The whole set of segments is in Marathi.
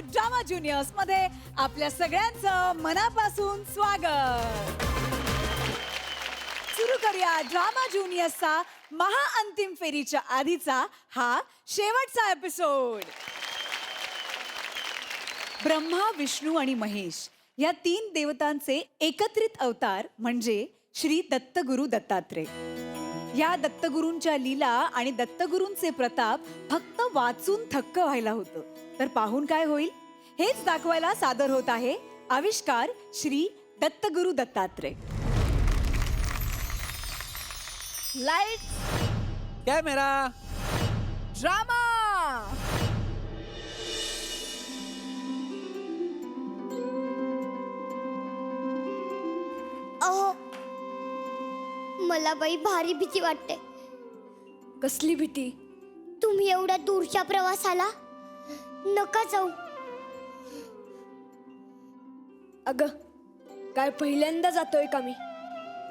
ड्रामा ज्युनियर्स मध्ये आपल्या सगळ्यांचं मनापासून स्वागत. सुरू करूया ड्रामा ज्युनियर्सचा महाअंतिम फेरीच्या आधीचा हा शेवटचा एपिसोड. ब्रह्मा, विष्णू आणि महेश या तीन देवतांचे एकत्रित अवतार म्हणजे श्री दत्तगुरु दत्तात्रेय. या दत्तगुरूंच्या लीला आणि दत्तगुरूंचे प्रताप फक्त वाचून थक्क व्हायला होतं, तर पाहून काय होईल हेच दाखवायला सादर होत आहे आविष्कार Shri Dattaguru Dattatreya. Lights, camera, drama. अहो, मला बाई भारी भीती वाटते. कसली भीती? तुम्ही एवढ्या दूरच्या प्रवासाला नका जाऊ. अगं, काय पहिल्यांदा जातोय का मी?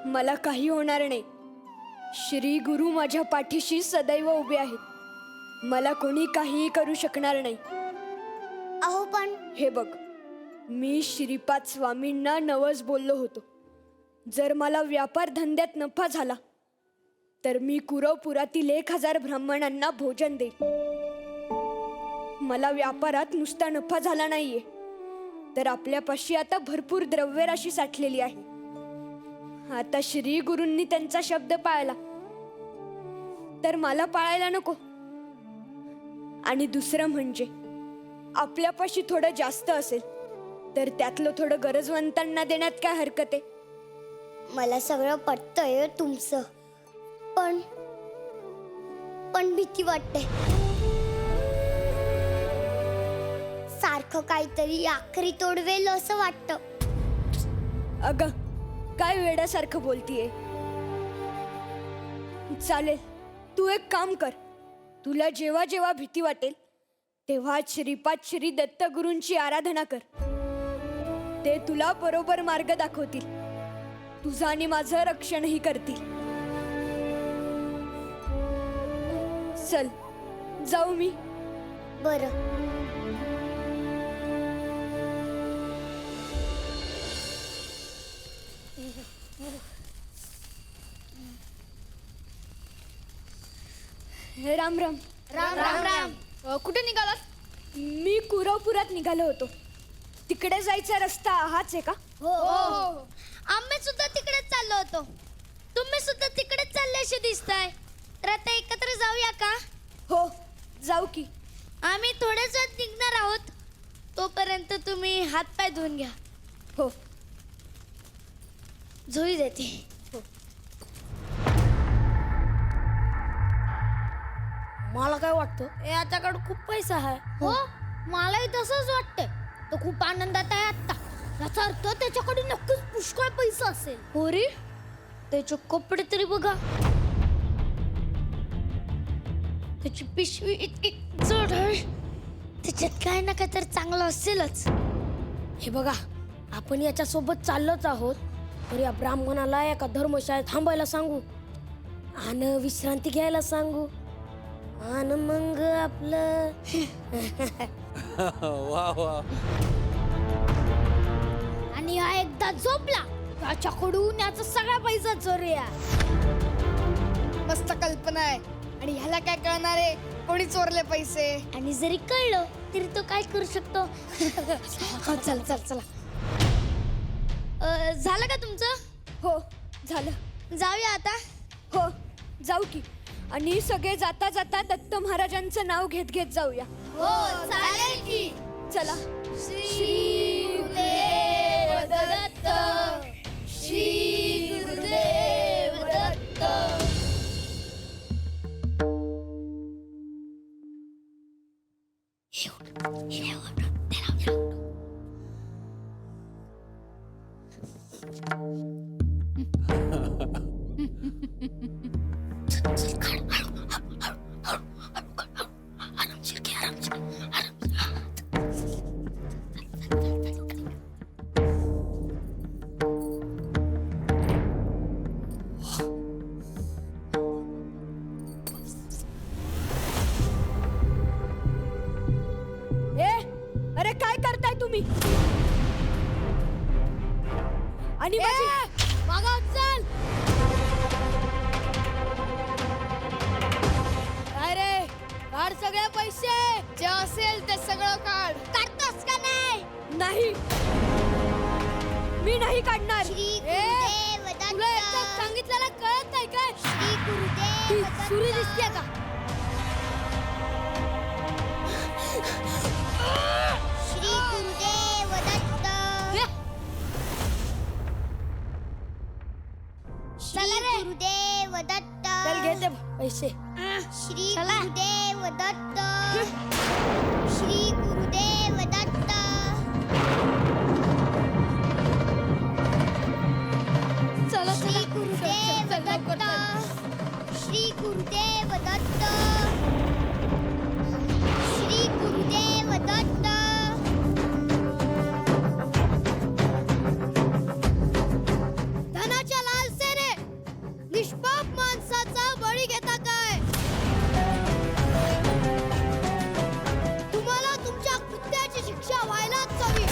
मला काही होणार नाही. श्री गुरु माझ्या पाठीशी सदैव उभे आहेत. मला कोणी काहीही करू शकणार नाही. अहो पण हे बघ, मी श्रीपाद स्वामींना नवस बोललो होतो. जर मला व्यापार धंद्यात नफा झाला तर मी कुरवपुरातील 1000 ब्राह्मणांना भोजन देईन. मला व्यापारात नुसता नफा झाला नाहीये, तर आपल्यापाशी आता भरपूर द्रव्यराशी साठलेली आहे. आता श्री गुरूंनी त्यांचा शब्द पाळला तर मला पाळायला नको. आणि दुसरं म्हणजे आपल्यापाशी थोडं जास्त असेल तर त्यातलं थोडं गरजवंतांना देण्यात काय हरकत आहे? मला सगळं पटतंय तुमचं, पण भीती वाटते. सारखं काहीतरी आखरी तोडवेल असं वाटतं. अगं, काय वेड्यासारखं बोलतीये? चालेल, तू एक काम कर. तुला जेव्हा जेव्हा भीती वाटेल तेव्हा श्रीपाद श्री दत्तगुरूंची आराधना कर. ते तुला बरोबर मार्ग दाखवतील. तुझं आणि माझं रक्षणही करतील. चल, जाऊ मी. बरं. राम राम. राम राम राम. कुठे निघालात? मी कुरवपुरात निघालो होतो. तिकडे जायचा रस्ता हाच आहे का? हो हो, आम्ही सुद्धा तिकडेच चाललो होतो. तुम्ही सुद्धा तिकडेच चालले असे दिसताय. तर आता एकत्र जाऊया का? हो, जाऊ की. आम्ही थोड्याच वेळात निघणार आहोत. तोपर्यंत तुम्ही हातपाय धुवून घ्या. हो. झोळी देते. मला काय वाटतं याच्याकडे खूप पैसा आहे. हो, मलाही तसंच वाटतंय. तो खूप आनंदात आहे आता. याचा अर्थ त्याच्याकडे नक्कीच पुष्कळ पैसा असेल. हो रे, त्याचे कपडे तरी बघा. त्याची पिशवी इतकी जड आहे. त्याच्यात काय ना काय तर चांगलं असेलच. हे बघा, आपण याच्या सोबत चाललोच आहोत. तर या ब्राह्मणाला एका धर्मशाळेत थांबायला सांगू आणि विश्रांती घ्यायला सांगू आणि मग आपलं वा वा. आणि हा एकदा झोपला त्याच्याकडून याचा सगळा पैसा चोरूया. मस्त कल्पना आहे. आणि ह्याला काय कळणार आहे कोणी चोरले पैसे? आणि जरी कळलं तरी तो काय करू शकतो? चल चल चला. झालं का तुमचं? हो, झालं. जाऊया आता. हो, जाऊ की. आणि सगळे जाता जाता दत्त महाराजांचं नाव घेत घेत जाऊया. हो, चालेल की. चला. श्री गुरुदेव दत्त, श्री गुरुदेव दत्त. आणि मागा चल. काय रे, काढ सगळे पैसे. जे असेल ते सगळं काढ. काढतोस का नाही? नाही, मी नाही काढणार. श्री गुरुदेव तुला एकदा दत्त. सांगितलेलं कळत नाही काय? श्री ती गुरुदेव सुरी दत्त. दिसते का? श्री गुरुदेव दत्त. हे, श्री गुरुदेव दत्त. चल घेते पैसे. श्री गुरुदेव दत्त. श्री गुरुदेव दत्त. चला श्री गुरुदेव दत्त. श्री गुरुदेव दत्त. श्री गुरुदेव दत्त. धनाच्या लालसेने निष्पाप माणसाचा बळी घेता काय? तुम्हाला तुमच्या कृत्याची शिक्षा व्हायलाच हवी.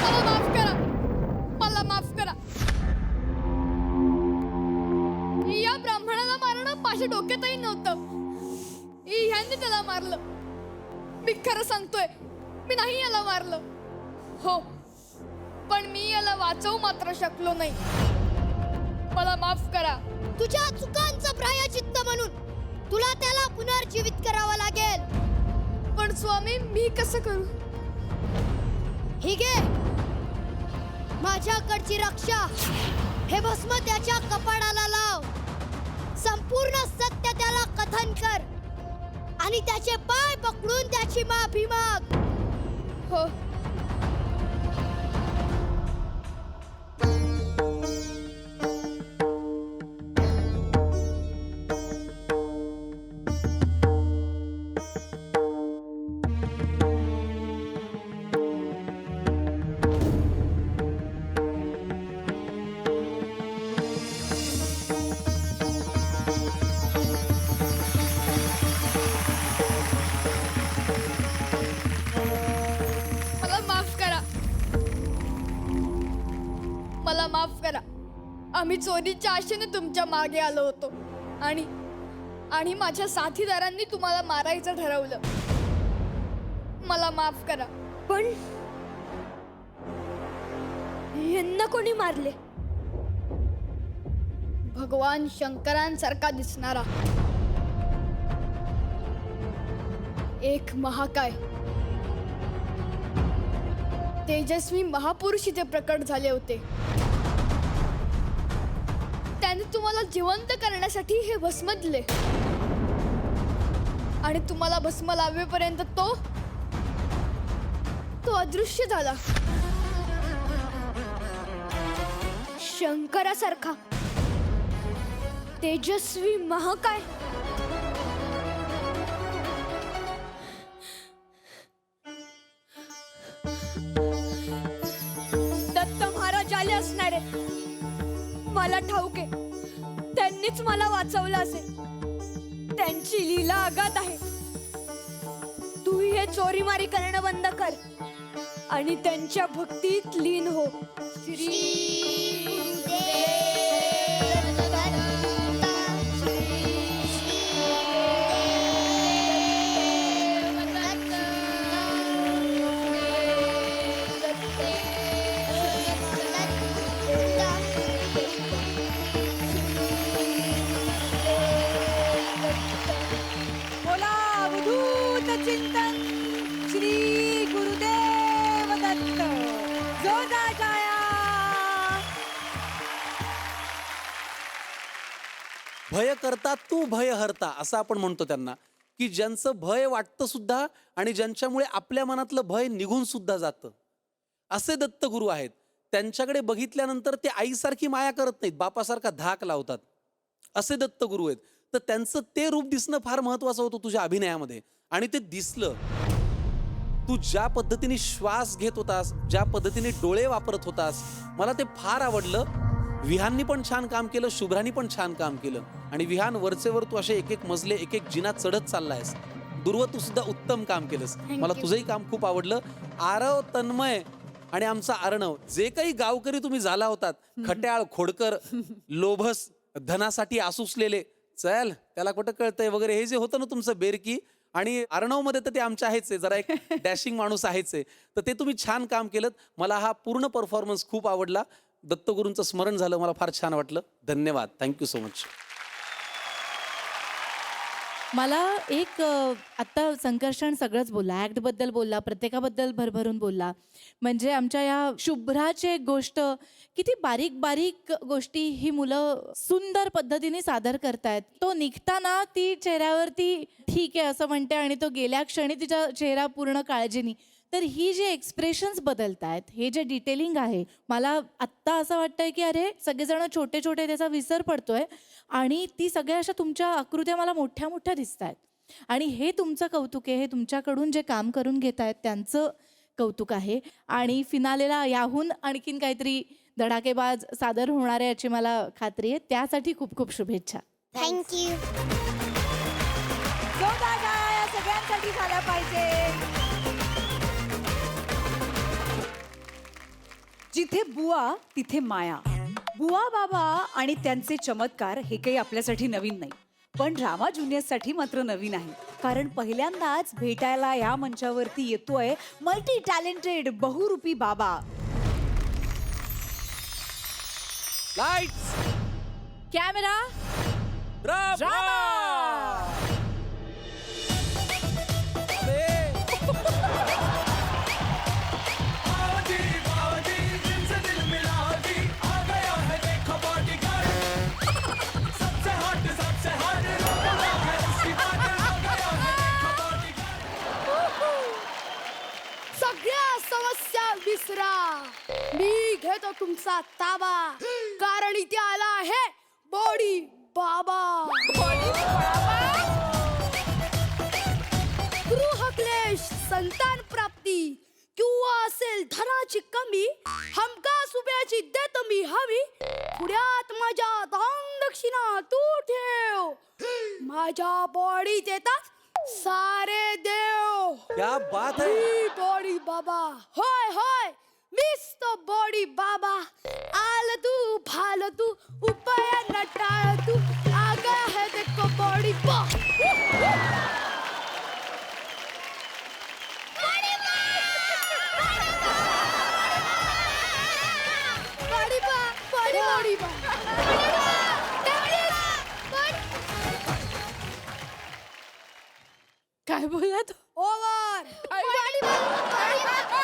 मला माफ करा. मला माफ करा. या ब्राह्मणाला मारणं माझ्या डोक्यातही नव्हतं. ह्यांनी त्याला मारलं. मी खरं सांगतोय, मी नाही याला मारलं. हो, पण मी याला वाचवू मात्र शकलो नाही. मला माफ करा. तुझ्या चुकांचं प्रायश्चित्त म्हणून तुला त्याला पुनर्जीवित करावं लागेल. पण स्वामी, मी कसं करू? ही घे माझ्याकडची रक्षा. हे भस्म त्याच्या कपाळाला लाव. संपूर्ण सत्य त्याला कथन कर आणि त्याचे पाय पकडून त्याची माफी माग. हो. मला माफ करा. मला माफ करा. आम्ही चोरीच्या आशेने तुमच्या मागे आलो होतो आणि माझ्या साथीदारांनी तुम्हाला मारायचं ठरवलं. मला माफ करा. पण यांना कोणी मारले? भगवान शंकरांसारखा दिसणारा एक महाकाय तेजस्वी महापुरुष इथे प्रकट झाले होते. त्याने तुम्हाला जिवंत करण्यासाठी हे भस्म दिले आणि तुम्हाला भस्म लावेपर्यंत तो अदृश्य झाला. शंकरासारखा तेजस्वी महाकाय. दत्त महाराज आले असणार आहेत. मला ठाऊक आहे, त्यांनीच मला वाचवलं असेल. त्यांची लीला अगाध आहे. तू हे चोरीमारी करणं बंद कर आणि त्यांच्या भक्तीत लीन हो. बोला अवधूत चिंतन श्री गुरुदेव दत्त. जो जाया. भय करता तू भय हरता असं आपण म्हणतो त्यांना, की ज्यांचं भय वाटतं सुद्धा आणि ज्यांच्यामुळे आपल्या मनातलं भय निघून सुद्धा जातं, असे दत्तगुरू आहेत. त्यांच्याकडे बघितल्यानंतर ते आईसारखी माया करत नाहीत, बापासारखा धाक लावतात. असे दत्तगुरू आहेत. तर त्यांचं ते रूप दिसणं फार महत्वाचं होतं तुझ्या अभिनयामध्ये, आणि ते दिसलं. तू ज्या पद्धतीने श्वास घेत होतास, ज्या पद्धतीने डोळे वापरत होतास, मला ते फार आवडलं. विहाननी पण छान काम केलं, शुभ्रानी पण छान काम केलं. आणि विहान, वरचेवर तू असे एक एक मजले, एक एक जिना चढत चाललायस. दुर्व, तू सुद्धा उत्तम काम केलंस. मला तुझंही काम खूप आवडलं. आरव, तन्मय आणि आमचा अर्णव, जे काही गावकरी तुम्ही झाला होतात, खट्याळ, खोडकर, लोभस, धनासाठी आसुसलेले, चल त्याला कुठं कळतंय वगैरे, हे जे होतं ना तुमचं बेरकी, आणि अर्णव मध्ये तर ते आमच्या आहेच आहे, जरा एक डॅशिंग माणूस आहेच आहे, तर ते तुम्ही छान काम केलं. मला हा पूर्ण परफॉर्मन्स खूप आवडला. दत्तगुरूंचं स्मरण झालं, मला फार छान वाटलं. धन्यवाद, थँक्यू सो मच. मला एक आत्ता संकर्षण सगळंच बोलला, ॲक्टबद्दल बोलला, प्रत्येकाबद्दल भरभरून बोलला. म्हणजे आमच्या या शुभ्राची एक गोष्ट, किती बारीक बारीक गोष्टी ही मुलं सुंदर पद्धतीने सादर करतायत. तो निघताना ती चेहऱ्यावरती ठीक आहे असं म्हणते, आणि तो गेल्या क्षणी तिचा चेहरा पूर्ण काळजीनी. तर ही जे एक्सप्रेशन्स बदलत आहेत, हे जे डिटेलिंग आहे, मला आत्ता असं वाटतंय की अरे सगळेजण छोटे छोटे त्याचा विसर पडतोय, आणि ती सगळ्या अशा तुमच्या आकृत्या मला मोठ्या मोठ्या दिसत आहेत. आणि हे तुमचं कौतुक आहे, हे तुमच्याकडून जे काम करून घेत आहेत त्यांचं कौतुक आहे. आणि फिनालेला याहून आणखीन काहीतरी धडाकेबाज सादर होणार आहे याची मला खात्री आहे. त्यासाठी खूप खूप शुभेच्छा. थँक्यू. जोरदार टाळ्या या सगळ्यांसाठी झाल्या पाहिजे. जिथे बुवा तिथे माया. बुवा बाबा आणि त्यांचे चमत्कार हे काही आपल्यासाठी नवीन नाही, पण रामा ज्युनियर्ससाठी मात्र नवीन आहे. कारण पहिल्यांदाच भेटायला या मंचावरती येतोय मल्टी टॅलेंटेड बहुरूपी बाबा. लाईट्स, कॅमेरा, सगळ्या समस्या विसरा, मी घेतो तुमचा ताबा, कारण इथे आला आहे बॉडी बाबा. गृहक्लेश, संतान प्राप्ती किंवा असेल धनाची कमी, हमखास उभ्याची देतो मी हवी. पुढ्यात माझ्या दान दक्षिणा तू ठेव, माझ्या बॉडीत येतात सारे देव. क्या बात है. मी बॉडी बाबा, होय होय मीच तो बॉडी बाबा. आल तू भाल तू, उपायांना टाळ तू, आगा है देखो बॉडी बा. बॉडी बा, बॉडी बा. काय बोलला तो? ओव्हर. बॉडी बा,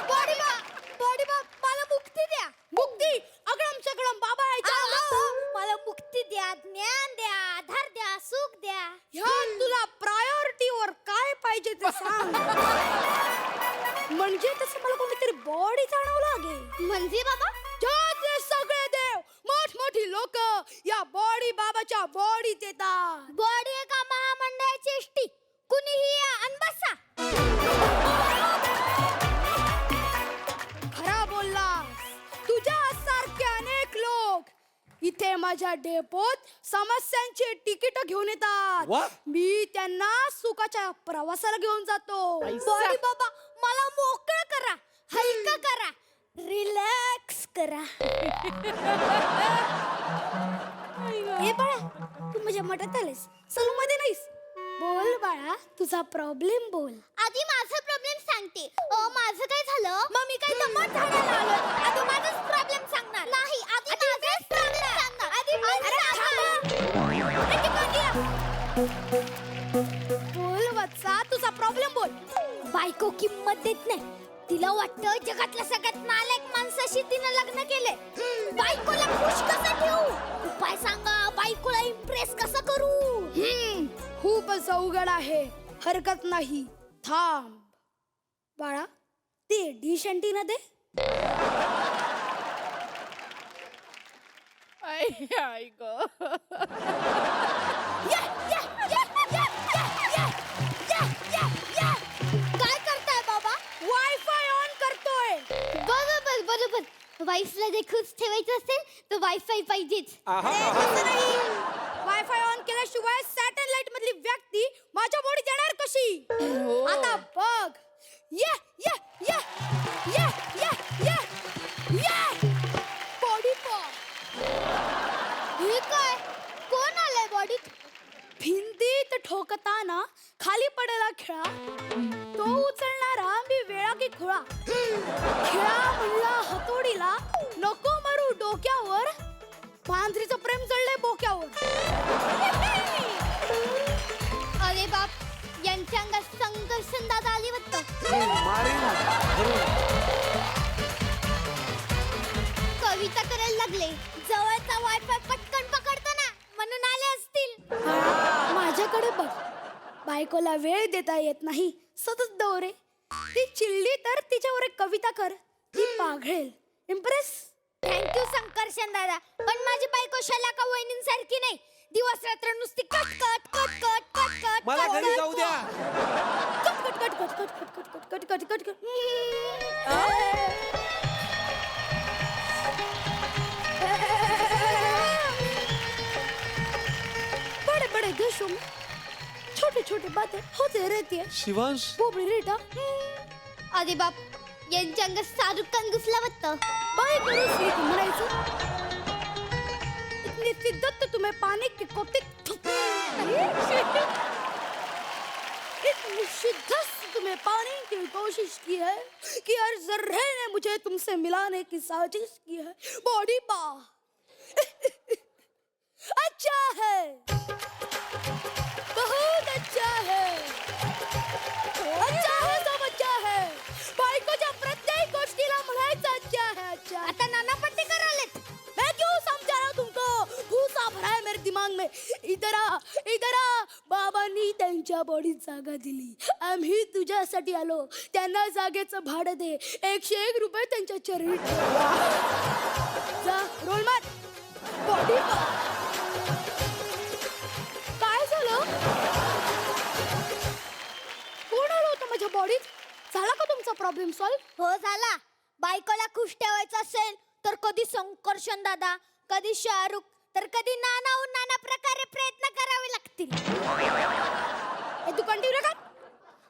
बॉडी बा, बॉडी बा, मला मुक्ती द्या. मुक्ती? अगडम सगडम बाबा आहे. मला मुक्ती द्या, ज्ञान द्या, आधार द्या, सुख द्या. ह्या तुला प्रायोरिटीवर काय पाहिजे ते सांग. म्हणजे तसं मला कोणीतरी बॉडी जाणवं लागेल. म्हणजे बाबा ज्यातले सगळे देव, मोठमोठी लोक या बॉडी बाबाच्या बॉडीत येतात. बॉडी एका महामंडळाची एसटी, कुणीही या अन बसा. खरा बोललास. तुझ्यासारखे अनेक लोक इथे माझ्या डेपोत समस्यांची तिकीट घेऊन येतात. वा. मी त्यांना सुखाच्या प्रवासाला घेऊन जातो. बॉडी बाबा मला मोकळं करा, हलकं करा, रिलॅक्स करा. हे बाळा, तू माझ्या मठात आलीस, सलून मध्ये नाहीस. बोल बाळा, तुझा प्रॉब्लेम बोल. आधी माझा प्रॉब्लेम सांगते. माझं काय झालं, मग मी काय दमट झाडाला आलो. आधी माझाच प्रॉब्लेम सांगणार. नाही, आधी माझाच प्रॉब्लेम सांगणार. आधी बोल वत्सा, तुझा प्रॉब्लेम बोल. बायको किंमत देत नाही. तिला वाटतं जगातल्या सगळ्यात नालायक माणसाशी तिनं लग्न केलंय. बायकोला खुश कसं ठेवू, उपाय सांगा. बायकोला इम्प्रेस कसं करू. खूपच अवघड आहे. हरकत नाही, थांब बाळा, ते डिश अँटीना दे. आई गो. ये, ये. वाईफला जे खुश ठेवायचं असेल तर वायफाय पाहिजेच. वायफाय ऑन केल्याशिवाय सॅटेलाइट मधली व्यक्ती माझ्या बॉडीत येणार कशी? आता बघ. ये ये ये ये ये ये ये बॉडी हे काय? कोण आलंय बॉडीत? भिंतीत ठोकताना खाली पडेला खिळा, तो उचलणारा मी वेळा की खुळा. खिळा म्हणला हतोडीला, नको मारू डोक्यावर, मांजरीचं प्रेम जळलंय बोक्यावर. अरे बाप, यांच्या अंगात संघर्षण दादा आली वाटतं. कविता करायला लागले. जवळचा वायफाय पटकन पकडतो ना, म्हणून आले असतील. माझ्याकडे बघ, बायकोला वेळ देता येत नाही, सतत दौरे. ती चिडली तर तिच्यावर एक कविता कर, ती पाघळेल. इम्प्रेस. थँक्यू संकर्षण दादा, पण माझी बायको शलाका वहिनींसारखी नाही. दिवस रात्र नुसती cut cut cut cut cut cut मला कट, घरी कट. जाऊ द्या. Cut cut cut cut cut cut cut cut cut cut cut. बड़े बड़े देशों में छोटे छोटे बातें होते रहती है. शिवांश, बोबडी रेटा. अरे बाप, यांच्या अंगात शाहरुख खान घुसला वाटतं. बाय करूसली की म्हणायचं. इतनी शिद्दत तुम्हें पाने की कोटी. इतनी शिद्दत से तुम्हें पाने की कोशिश की है कि हर जर्रे ने मुझे तुमसे मिलाने की साजिश की है. बॉडी पा अच्छा है, बहुत अच्छा है, अच्छा है, सब अच्छा है. बायकोच्या प्रत्येक गोष्टीला म्हणायचं अच्छा है, अच्छा है. आता नाना पट्टे करालेत. मैं क्यों समझा रहा हूं तुमको? भूसा भरा है मेरे दिमाग में. इधर आ. बाबांनी त्यांच्या बॉडीत जागा दिली, आम्ही तुझ्यासाठी आलो. त्यांना जागेचं भाडं दे, 101 रुपये त्यांच्या चरणी ठेव. जा रोल मार. बॉडी काय झालं? कोण आलं होतं माझ्या बॉडीत? झाला का तुमचा प्रॉब्लेम सॉल्व? हो झाला. बायकोला खुश ठेवायचं असेल तर कधी संकर्षण दादा, कधी शाहरुख, तर कधी नानाहून नाना प्रकारे प्रयत्न करावे लागतील. हे तू कंटिन्यू कर.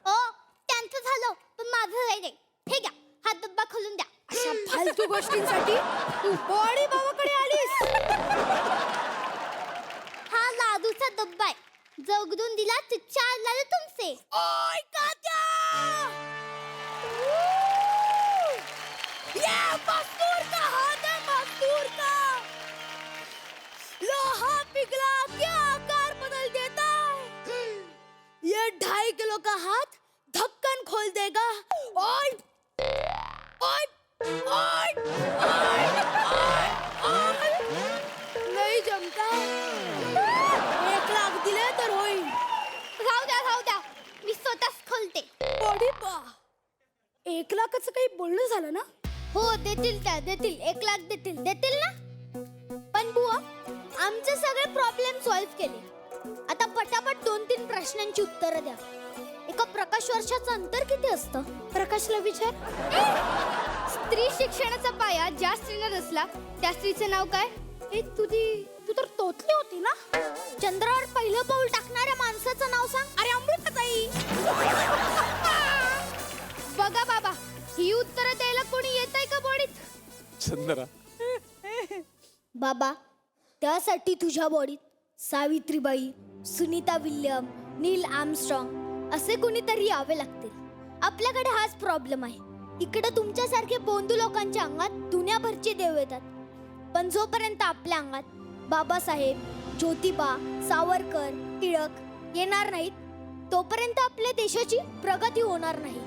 ओ, त्यांचं झालं, पण माझं नाही. हे घ्या, हा डब्बा खोलून द्या. अशा फालतू गोष्टींसाठी तू बॉडी बाबाकडे आलीस. हा लाडूचा डब्बा आहे. जो उघडून दिला ते 4 लाडू तुमचे. ओय कात्या! ये मजदूर का हाथ है, मजदूर का. लोहा पिघला क्या आकार बदल देता है. ये 2.5 किलो का हाथ ढक्कन खोल देगा. ओय ओय ओय ओय ओय. नहीं जमता. 1 लाख दिले तर होईल. राहू द्या, मी स्वतःच खोलते. बॉडी पा. 1 लाखाचं काही बोलणं झालं ना? हो, देतील त्या, देतील. 1 लाख देतील ना. पण बुवा, आमचे सगळे प्रॉब्लेम सॉल्व्ह केले. आता पटापट 2-3 प्रश्नांची उत्तरं द्या. एका प्रकाश वर्षाचं अंतर किती असतं? प्रकाशला विचार. स्त्री शिक्षणाचा पाया ज्या स्त्रीने रचला त्या स्त्रीचे नाव काय? तू तर तोतली होती ना? चंद्रावर पहिलं पाऊल टाकणाऱ्या माणसाचं नाव सांग. अरे अमृताताई. बघा बाबा, ही उत्तरं द्यायला कोणी येतंय का बॉडीत? चंद्रा, बाबा, त्यासाठी तुझ्या बॉडीत सावित्रीबाई, सुनीता विल्यम, नील आर्मस्ट्रॉंग असे कोणीतरी यावे लागतील. आपल्याकडे हाच प्रॉब्लेम आहे. इकडे तुमच्यासारखे बोंधू लोकांच्या अंगात दुनियाभरचे देव येतात, पण जोपर्यंत आपल्या अंगात बाबासाहेब, ज्योतिबा, सावरकर, टिळक येणार नाहीत, तोपर्यंत आपल्या देशाची प्रगती होणार नाही.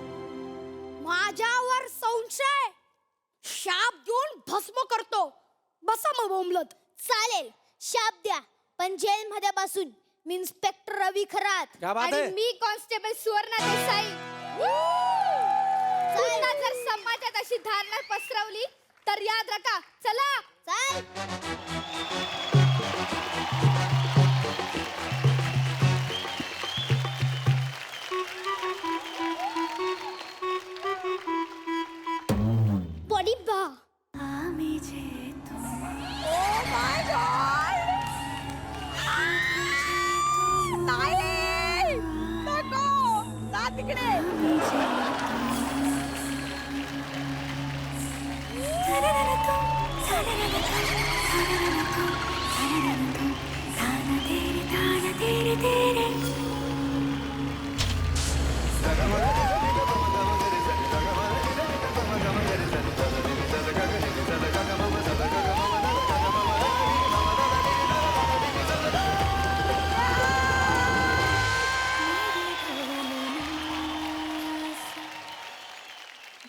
माझ्यावर संशय. शाप देऊन भस्म करतो. बसा मग बोंबलत. चालेल, शाप द्या, पण जेल मध्ये बसून. मी इन्स्पेक्टर रवी खरात. क्या बात आणि है? मी कॉन्स्टेबल सुवर्णा देसाई. पुन्हा जर समाजात अशी धारणा पसरवली तर याद रखा. चला. चल. बॉडी बा. इकडे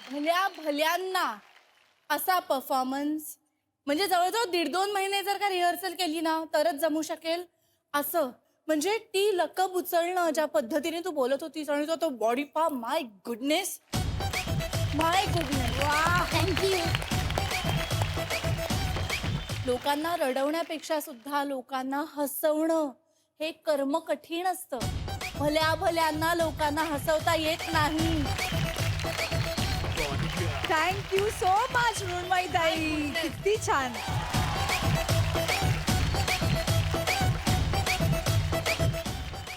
भल्या भल्यांना असा परफॉर्मन्स म्हणजे जवळजवळ 1.5-2 महिने जर का रिहर्सल केली ना तरच जमू शकेल असं. म्हणजे ती लकब उचलणं ज्या पद्धतीने तू बोलत होतीस आणि तो बॉडी पा माय गुडनेस वा थँक्यू. लोकांना रडवण्यापेक्षा सुद्धा लोकांना हसवणं हे कर्म कठीण असतं. भल्या भल्यांना लोकांना हसवता येत नाही. थँक्यू सो मच मृण्मयी ताई, किती छान.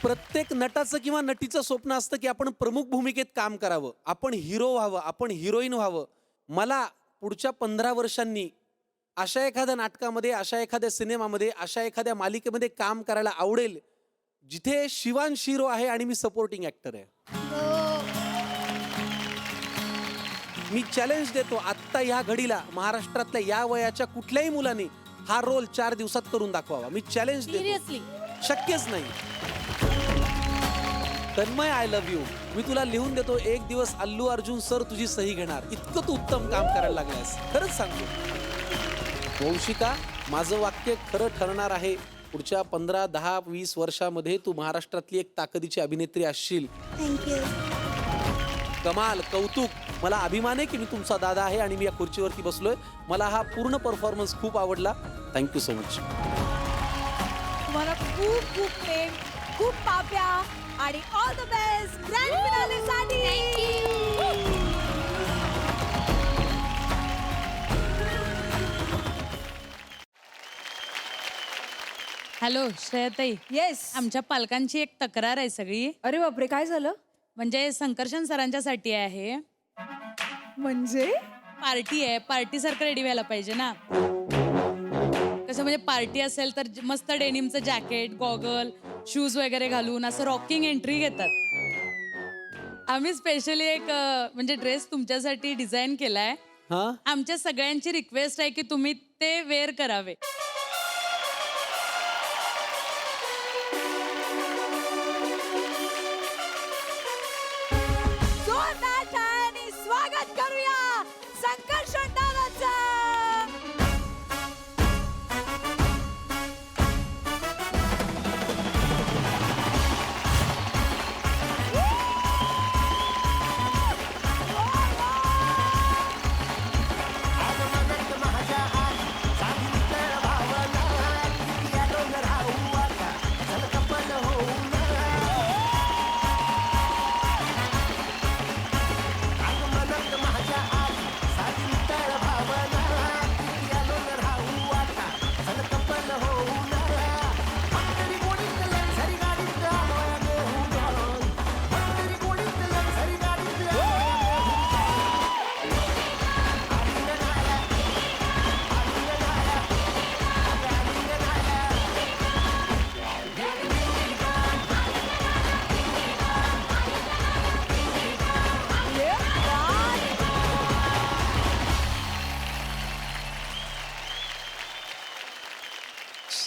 प्रत्येक नटाचं किंवा नटीचं स्वप्न असतं की आपण प्रमुख भूमिकेत काम करावं, आपण हिरो व्हावं, आपण हिरोईन व्हावं. मला पुढच्या 15 वर्षांनी अशा एखाद्या नाटकामध्ये, अशा एखाद्या सिनेमामध्ये, अशा एखाद्या मालिकेमध्ये काम करायला आवडेल जिथे शिवांश हिरो आहे आणि मी सपोर्टिंग ऍक्टर आहे. मी चॅलेंज देतो आत्ता ह्या घडीला महाराष्ट्रातल्या या वयाच्या कुठल्याही मुलाने हा रोल 4 दिवसात करून दाखवावा. मी चॅलेंज देतो. सिरियसली शक्यच नाही. Tanmay I love you. मी तुला लिहून देतो, एक दिवस अल्लू अर्जुन सर तुझी सही घेणार. इतकं तू उत्तम काम करायला लागलास. खरंच सांगतो वंशिका, माझं वाक्य खरं ठरणार आहे. पुढच्या 15, 10, 20 वर्षामध्ये तू महाराष्ट्रातली एक ताकदीची अभिनेत्री असशील. थँक्यू. कमाल, कौतुक. मला अभिमान आहे की मी तुमचा दादा आहे आणि मी या खुर्चीवरती बसलोय. मला हा पूर्ण परफॉर्मन्स खूप आवडला. Thank you so much. तुम्हाला खूप खूप प्रेम, खूप पाप्या आणि ऑल द बेस्ट ग्रँड फिनालेसाठी. हॅलो श्रेयताई, येस. आमच्या पालकांची एक तक्रार आहे सगळी. अरे बापरे, काय झालं? म्हणजे संकर्षण सरांच्यासाठी आहे. म्हणजे पार्टी आहे, पार्टी सारखं रेडी व्हायला पाहिजे ना. कसं म्हणजे पार्टी असेल तर मस्त डेनिमचं जॅकेट, गॉगल, शूज वगैरे घालून असं रॉकिंग एंट्री घेतात. आम्ही स्पेशली एक म्हणजे ड्रेस तुमच्यासाठी डिझाईन केलाय. हा, आमच्या सगळ्यांची रिक्वेस्ट आहे की तुम्ही ते वेअर करावे. जोरदार टाळ्यांनी स्वागत करूया संकर्षण दादाचं.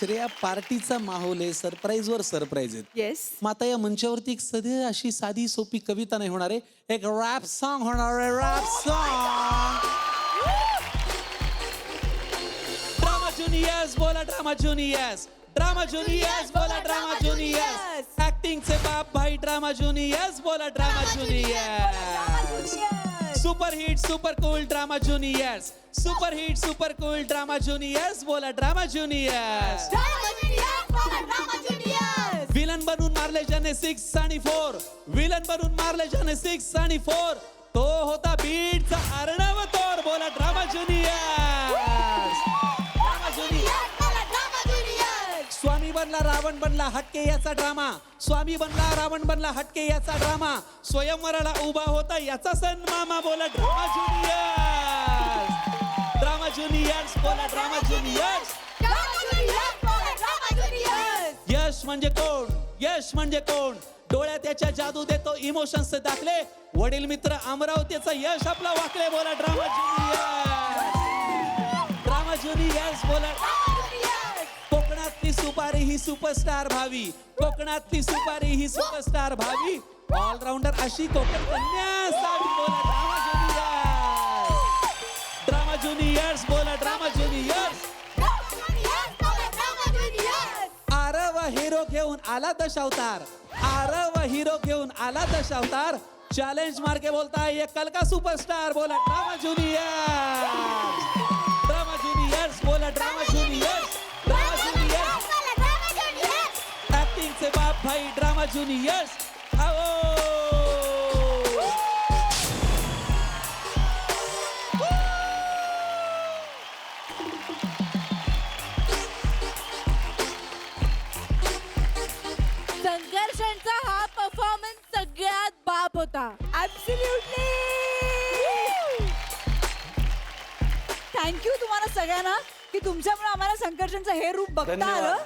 श्रेया, पार्टीचा माहोल आहे, सरप्राईज वर सरप्राईज आहेत. येस. मग आता या मंचावरती एक सध्या अशी साधी सोपी कविता नाही होणार आहे, एक रॅप सॉन्ग होणार आहे. Rap song. ड्रामा ज्युनियर्स बोला, ड्रामा ज्युनियर्स. ड्रामा ज्युनियर्स बोला, ड्रामा ज्युनियर्स. ऍक्टिंगचे बाप भाई ड्रामा ज्युनियर्स बोला, drama juniors. Super hit super cool drama juniors. Super hit super cool drama juniors बोला, ड्रामा ज्युनियर्स. विलन बनून मारले ज्याने 6 आणि 4. विलन बनून मारले ज्याने 6 आणि 4. तो होता बीडचा अर्णव तोर बोला, drama juniors. Drama juniors. Swami बनला रावण बनला हटके याचा ड्रामा, स्वामी बनला रावण बनला हटके याचा ड्रामा, स्वयंवराला उभा होता याचा सण मामा. बोला ड्रामा ज्युनियर्स, ड्रामा ज्युनियर्स, बोला ड्रामा ज्युनियर्स. यश म्हणजे कोण, यश म्हणजे कोण, डोळ्यात त्याच्या जादू देतो इमोशन्स दाखले, वडील मित्र अमरावतीचं यश आपला वाकले. बोला ड्रामा ज्युनियर्स, ड्रामा ज्युनियर्स, बोला. कोकणातली सुपारी ही सुपरस्टार भावी, कोकणातली सुपारी ही सुपरस्टार भावी, ऑलराऊंडर अशी कोकण कन्या सावी. बोला ड्रामा ज्युनियर्स, ड्रामा ज्युनियर्स, बोला ड्रामा ज्युनियर्स. आरव हिरो घेऊन आला दशावतार, आरव हिरो घेऊन आला दशावतार, चॅलेंज मार्के बोलता ये कल का सुपरस्टार. बोला ड्रामा ज्युनियर्स, ड्रामा ज्युनियर्स, बोला ड्रामा ज्युनियर्स, ड्रामा ज्युनियर्स. ऍक्टिंगचे बाप भाई ड्रामा ज्युनियर्स. आओ संघर्षांचा हा परफॉर्मन्स सगळ्यात बाप होता. ऍब्सोल्युटली. थँक्यू तुम्हाला सगळ्यांना की तुमच्यामुळे आम्हाला संकर्षणचं हे रूप बघता धन्यवाद. आलं.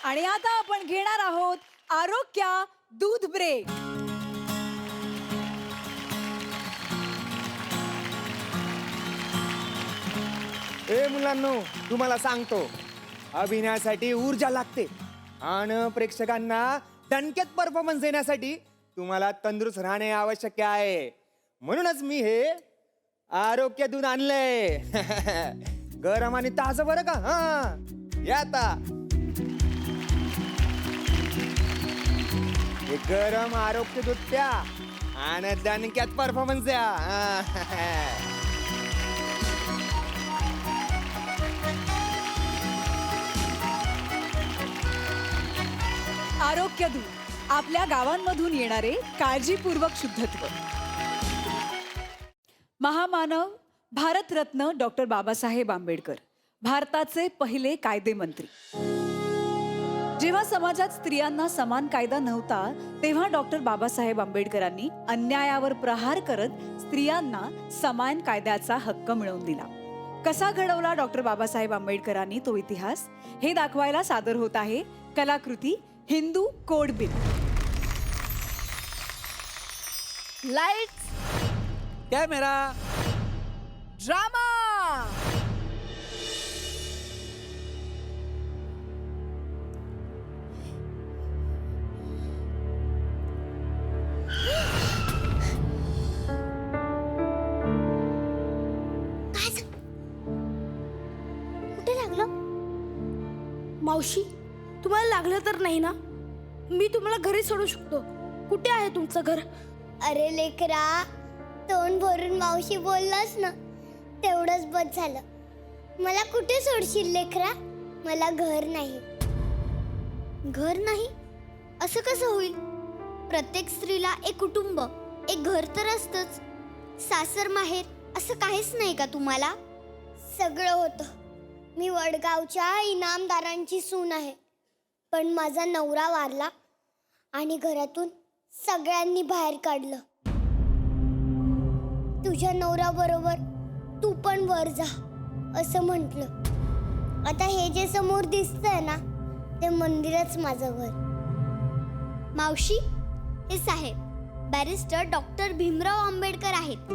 आणि आता आपण घेणार आहोत आरोग्या दूध ब्रेक. ए मुलांनो, तुम्हाला सांगतो, अभिनयासाठी ऊर्जा लागते आणि प्रेक्षकांना दणक्यात परफॉर्मन्स देण्यासाठी तुम्हाला तंदुरुस्त राहणे आवश्यक आहे. म्हणूनच मी हे आरोग्य दूध आणलंय. गरम आणि ताजं बरं का. हा या आता. हे गरम आरोग्य दूध प्या आणि दणक्यात परफॉर्मन्स द्या. हा. आरोग्य दूध आपल्या गावांमधून येणारे काळजीपूर्वक शुद्धत्व. महामानव भारतरत्न डॉक्टर बाबासाहेब आंबेडकर भारताचे पहिले कायदेमंत्री. जेव्हा समाजात स्त्रियांना समान कायदा नव्हता तेव्हा डॉक्टर बाबासाहेब आंबेडकरांनी अन्यायावर प्रहार करत स्त्रियांना समान कायद्याचा हक्क मिळवून दिला. कसा घडवला डॉक्टर बाबासाहेब आंबेडकरांनी तो इतिहास हे दाखवायला सादर होत आहे कलाकृती Hindu code bill. Lights, camera, drama. कुठे लागलं? मावशी, तुम्हाला लागलं तर नाही ना? मी तुम्हाला घरी सोडू शकतो. कुठे आहे तुमचं घर? अरे लेकरा, तोंड भरून मावशी बोललास ना, तेवढंच बस झालं. मला कुठे सोडशील लेकरा? मला घर नाही. घर नाही असं कसं होईल? प्रत्येक स्त्रीला एक कुटुंब, एक घर तर असतंच. सासर माहेर असं काहीच नाही का तुम्हाला? सगळं होतं. मी वडगावच्या इनामदारांची सून आहे, पण माझा नवरा वारला आणि घरातून सगळ्यांनी बाहेर काढलं. तुझ्या नवऱ्याबरोबर तू पण वर जा असं म्हटलं. आता हे जे समोर दिसतंय ना, ते मंदिरच माझं घर. मावशी, हे साहेब बॅरिस्टर डॉक्टर भीमराव आंबेडकर आहेत.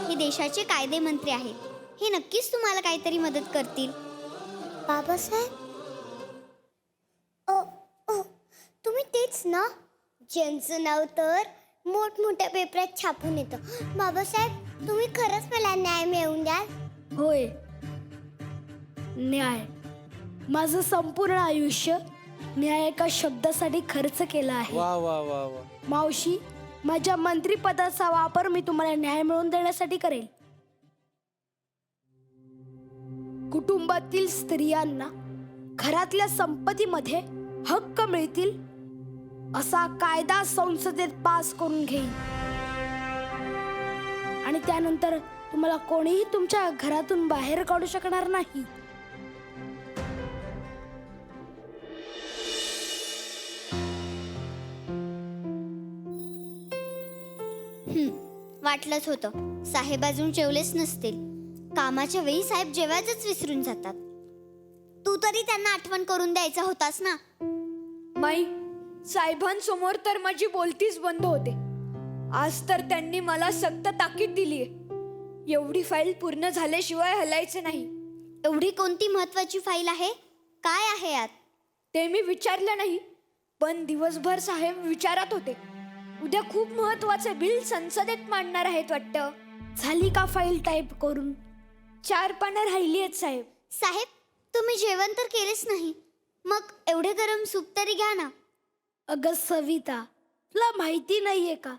हे देशाचे कायदेमंत्री आहेत. हे नक्कीच तुम्हाला काहीतरी मदत करतील. बाबासाहेब, तुम्ही तेच ना ज्यांचं नाव तर मोठमोठ्या पेपरात छापून येतं. बाबासाहेब, तुम्ही खरंच मला न्याय मिळवून द्याल? होय, न्याय. माझं संपूर्ण आयुष्य न्याय एका शब्दासाठी खर्च केला आहे. वा वा वा वा. मावशी, माझ्या मंत्रिपदाचा वापर मी तुम्हाला न्याय मिळवून देण्यासाठी करेल. कुटुंबातील स्त्रियांना घरातल्या संपत्तीमध्ये हक्क मिळतील असा कायदा संसदेत पास करून घेईन आणि त्यानंतर तुम्हाला कोणीही तुमच्या घरातून बाहेर काढू शकणार नाही. वाटलंच होतं. साहेब अजून जेवलेच नसतील. कामाच्या वेळी साहेब जेवायचंच विसरून जातात. तू तरी त्यांना आठवण करून द्यायचा होतास ना. माई, साहेबांसमोर तर माझी बोलतीच बंद होते. आज तर त्यांनी मला सक्त ताकीद दिलीये, एवढी फाईल पूर्ण झाल्याशिवाय हलायचं नाही. एवढी कोणती महत्वाची फाईल आहे? काय आहे यात? ते मी विचारलं नाही, पण दिवसभर साहेब विचारत होते. उद्या खूप महत्वाचे बिल संसदेत मांडणार आहेत वाटतं. झाली का फाईल टाईप करून? 4 पानं राहिली आहेत साहेब. साहेब, तुम्ही जेवण तर केलेच नाही. मग एवढे गरम सूप तरी घ्या ना. अगं सविता, तुला माहिती नाहीये का,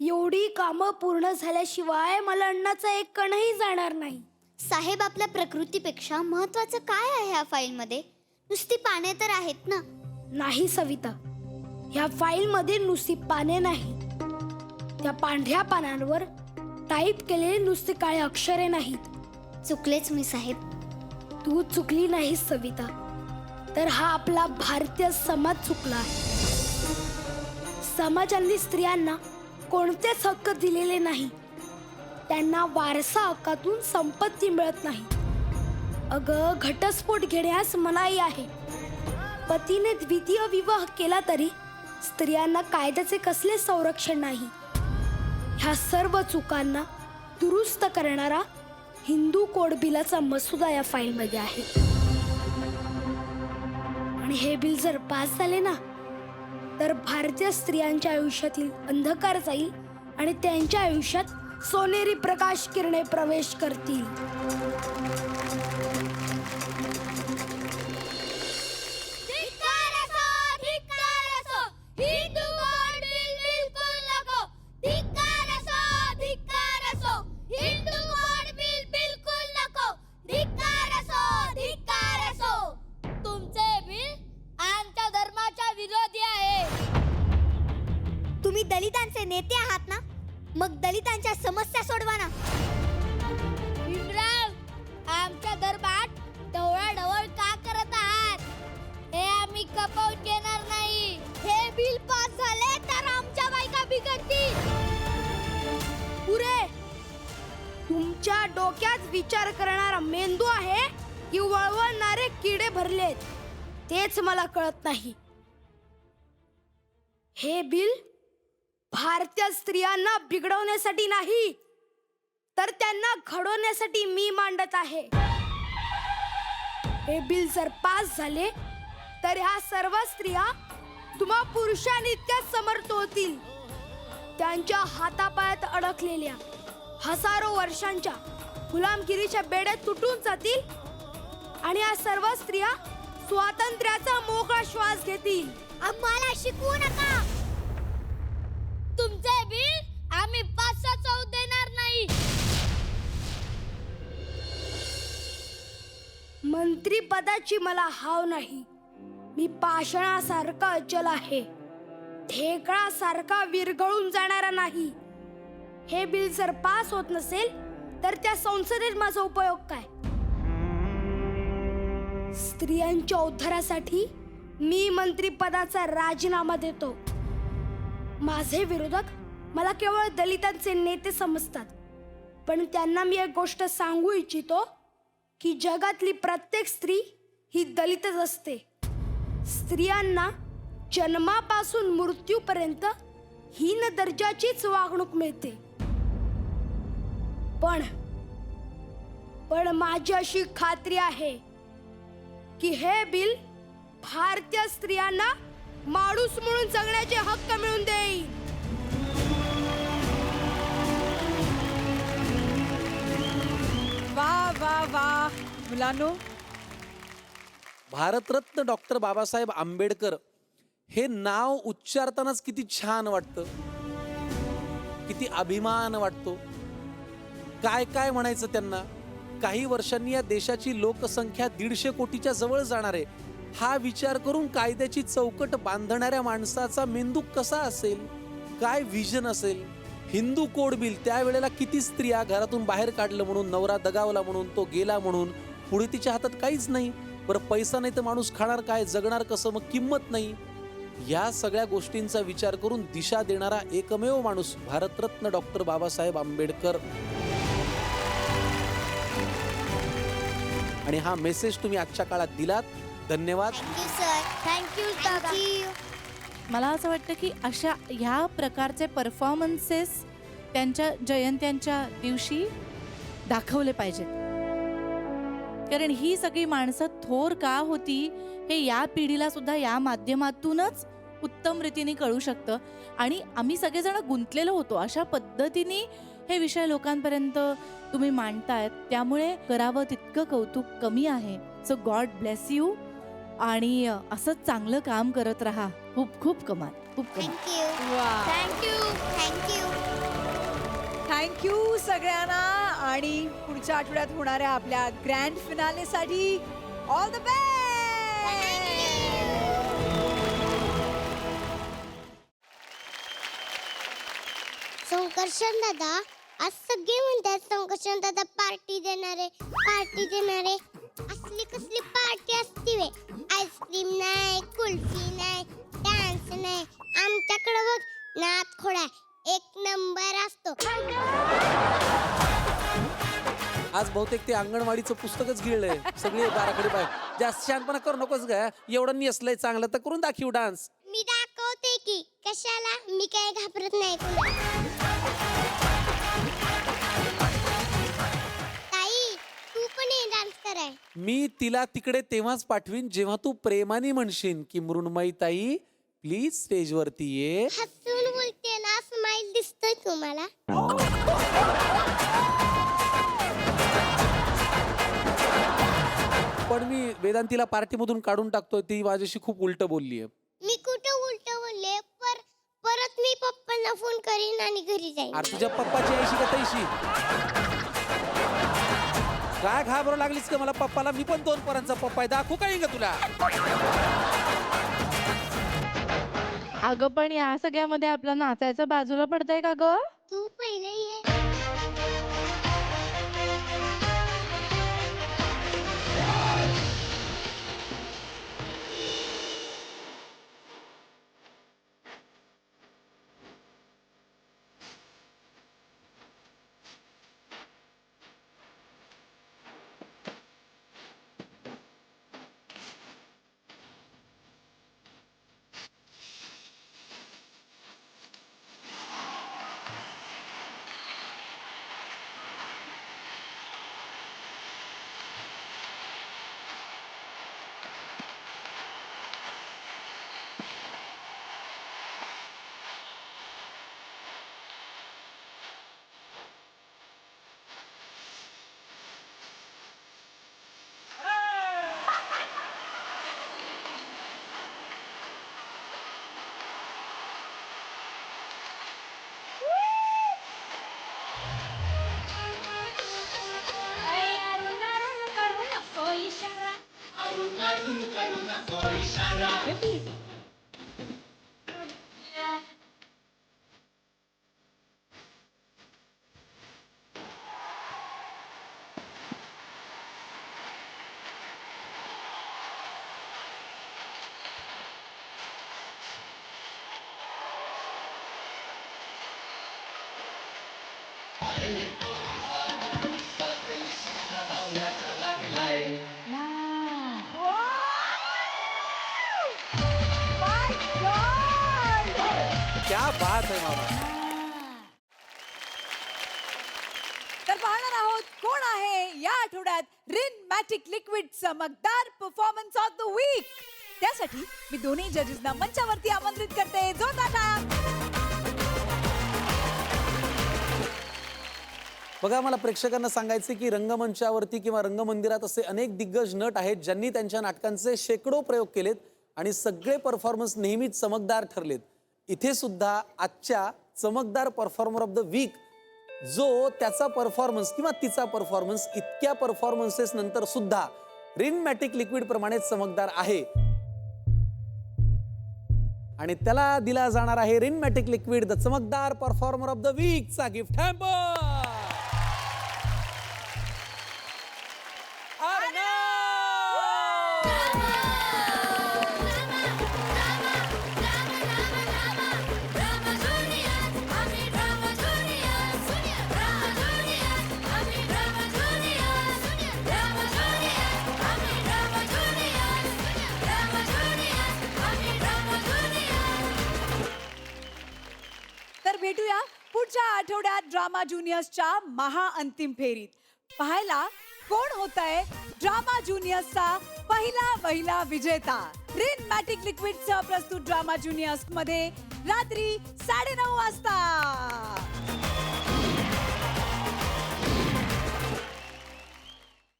एवढी कामं पूर्ण झाल्याशिवाय मला अन्नाचा एक कणही जाणार नाही. साहेब, आपल्या प्रकृतीपेक्षा महत्वाचं काय आहे या फाईलमध्ये? नुसती पाने तर आहेत ना. नाही सविता, ह्या फाईल मध्ये नुसती पाने नाही, त्या पांढऱ्या पानांवर टाईप केलेले नुसते काळे अक्षरे नाहीत. चुकलेच मी साहेब. तू चुकली नाहीस सविता, तर हा आपला भारतीय समाज चुकला आहे. समाजाने स्त्रियांना कोणतेच हक्क दिलेले नाही. त्यांना वारसा हक्कातून संपत्ती मिळत नाही. अगं, घटस्फोट घेण्यास मनाई आहे. पतीने द्वितीय विवाह केला तरी स्त्रियांना कायद्याचे कसले संरक्षण नाही. ह्या सर्व चुकांना दुरुस्त करणारा हिंदू कोड बिलाचा मसुदा या फाईलमध्ये आहे. आणि हे बिल जर पास झाले ना, तर भारतीय स्त्रियांच्या आयुष्यातील अंधकार जाईल आणि त्यांच्या आयुष्यात सोनेरी प्रकाश किरणे प्रवेश करतील. तुम्ही दलितांचे नेते आहात ना, मग दलितांच्या समस्या सोडवा ना. भीमराव, आमच्या दरबार ढवळाढवळ का करत आहात? हे आम्ही खपवून घेणार नाही. हे बिल पास झाले तर आमच्या बायका बिघडतील. पुरे, तुमच्या डोक्यात विचार करणारा मेंदू आहे की वळवळणारे किडे भरलेत, तेच मला कळत नाही. हे बिल भारतीय स्त्रियांना बिघडवण्यासाठी नाही, तर त्यांना घडवण्यासाठी मी मांडत आहे. हे बिल जर पास झाले तर ह्या सर्व स्त्रिया तुम्हा पुरुषांइतक्या समर्थ होतील. त्यांच्या हातापायात अडकलेल्या हजारो वर्षांच्या गुलामगिरीच्या बेड्या तुटून जातील आणि या सर्व स्त्रिया स्वातंत्र्याचा मोकळा श्वास घेतील. आम्हाला शिकवू नका. तुमचे बिल आम्ही पास जाऊ देणार नाही. मंत्री पदाची मला हाव नाही. मी पाषाणासारखा अचल आहे, ढेकळासारखा विरघळून जाणारा नाही. हे बिल जर पास होत नसेल तर त्या संसदेत माझा उपयोग काय? स्त्रियांच्या उद्धारासाठी मी मंत्रिपदाचा राजीनामा देतो. माझे विरोधक मला केवळ दलितांचे नेते समजतात, पण त्यांना मी एक गोष्ट सांगू इच्छितो की जगातली प्रत्येक स्त्री ही दलितच असते. स्त्रियांना जन्मापासून मृत्यूपर्यंत हीन दर्जाचीच वागणूक मिळते. पण माझी अशी खात्री आहे की हे बिल भारतीय स्त्रियांना माणूस म्हणून जगण्याचे हक्क मिळवून देईल. वा वा वा मुलांनो, भारतरत्न डॉक्टर बाबासाहेब आंबेडकर हे नाव उच्चारतानाच किती छान वाटतं, किती अभिमान वाटतो. काय काय म्हणायचं त्यांना. काही वर्षांनी या देशाची लोकसंख्या 150 कोटीच्या जवळ जाणार आहे. हा विचार करून कायद्याची चौकट बांधणाऱ्या माणसाचा मेंदू कसा असेल, काय व्हिजन असेल, हिंदू कोड बिल त्यावेळेला किती स्त्रिया घरातून बाहेर काढलं म्हणून, नवरा दगावला म्हणून, तो गेला म्हणून, पुढे तिच्या हातात काहीच नाही. बरं पैसा नाही तर माणूस खाणार काय, जगणार कसं, मग किंमत नाही. या सगळ्या गोष्टींचा विचार करून दिशा देणारा एकमेव माणूस भारतरत्न डॉक्टर बाबासाहेब आंबेडकर. आणि हा मेसेज तुम्ही आजच्या काळात दिलात. धन्यवाद. Thank you sir. Thank you thank you. मला असं वाटतं की अशा ह्या प्रकारचे परफॉर्मन्सेस त्यांच्या जयंत्यांच्या दिवशी दाखवले पाहिजेत. कारण ही सगळी माणसं थोर का होती हे या पिढीला सुद्धा या माध्यमातूनच उत्तम रीतीने कळू शकतं. आणि आम्ही सगळेजण गुंतलेलो होतो. अशा पद्धतीने हे विषय लोकांपर्यंत तुम्ही मांडतायत, त्यामुळे करावं तितकं कौतुक कमी आहे. So God bless you. आणि असंच चांगलं काम करत राहा. खूप खूप कमाल. खूप कमाल. थँक्यू. थँक्यू. थँक्यू सगळ्यांना. आणि पुढच्या आठवड्यात होणाऱ्या आपल्या grand फिनालेसाठी all the best. Sankarshan दादा, आज सगळे म्हणतात संकर्षण दादा पार्टी देणारे, पार्टी देणारे. असली कसली पार्टी असती वे? आईस्क्रीम नाही, कुल्फी नाही, डान्स नाही. आमच्याकडे बघ नात खोडा एक नंबर असतो. आज बहुतेक ते अंगणवाडीचं पुस्तकच गिळलंय. सगळे दाराकडे बाय. जास्त शहाणपणा करू नकोस ग. एवढं नेसलंय चांगलं तर करून दाखवू डान्स. मी दाखवते की कशाला, मी काय घाबरत नाही कुणाला. ताई तू पण ये डान्स कराय. मी तिला तिकडे तेव्हाच पाठवीन जेव्हा तू प्रेमाने म्हणशील की मृण्मयी ताई प्लीज स्टेजवरती ये. हसून बोलते ना, स्माइल दिसतोय तुम्हाला. पण मी वेदांतीला पार्टीमधून काढून टाकतोय. ती माझ्याशी खूप उलट बोललीये. मी कुठं उलट बोलले? परत मी पप्पांना फोन करीन आणि घरी जाईन. अरे तुझ्या पप्पाची ऐशी का तैशी? काय घाबरू लागलीस का मला पप्पाला? मी पण 2 पोरांचा पप्पा आहे. दाखवू काय का तुला? अगं पण या सगळ्यामध्ये आपलं नाचायचं बाजूला पडतंय का ग? तू पहिले ये. क्या बात है मामा. तर पाहणार आहोत कोण आहे या आठवड्यात रिन मॅटिक लिक्विड चमकदार परफॉर्मन्स ऑफ द वीक. त्यासाठी मी दोन्ही जजेसना मंचावरती आमंत्रित करते. जोरदार टाळ्या. बघा, मला प्रेक्षकांना सांगायचे की रंगमंचावरती किंवा रंगमंदिरात असे अनेक दिग्गज नट आहेत ज्यांनी त्यांच्या नाटकांचे शेकडो प्रयोग केलेत आणि सगळे परफॉर्मन्स नेहमीच चमकदार ठरलेत. इथे सुद्धा आजच्या चमकदार परफॉर्मर ऑफ द वीक जो त्याचा परफॉर्मन्स किंवा तिचा परफॉर्मन्स इतक्या परफॉर्मन्सेस नंतर सुद्धा रिन मॅटिक लिक्विड प्रमाणे चमकदार आहे. आणि त्याला दिला जाणार आहे रिनमॅटिक लिक्विड द चमकदार परफॉर्मर ऑफ द वीकचा गिफ्ट हॅम्पर. तर भेटूया पुढच्या आठवड्यात ड्रामा ज्युनियर्सच्या महाअंतिम फेरीत. पाहायला कोण होतंय ड्रामा ज्युनियर्सचा पहिला विजेता. रिन मॅटिक लिक्विडचं प्रस्तुत ड्रामा ज्युनियर्स मध्ये रात्री 9:30 वाजता.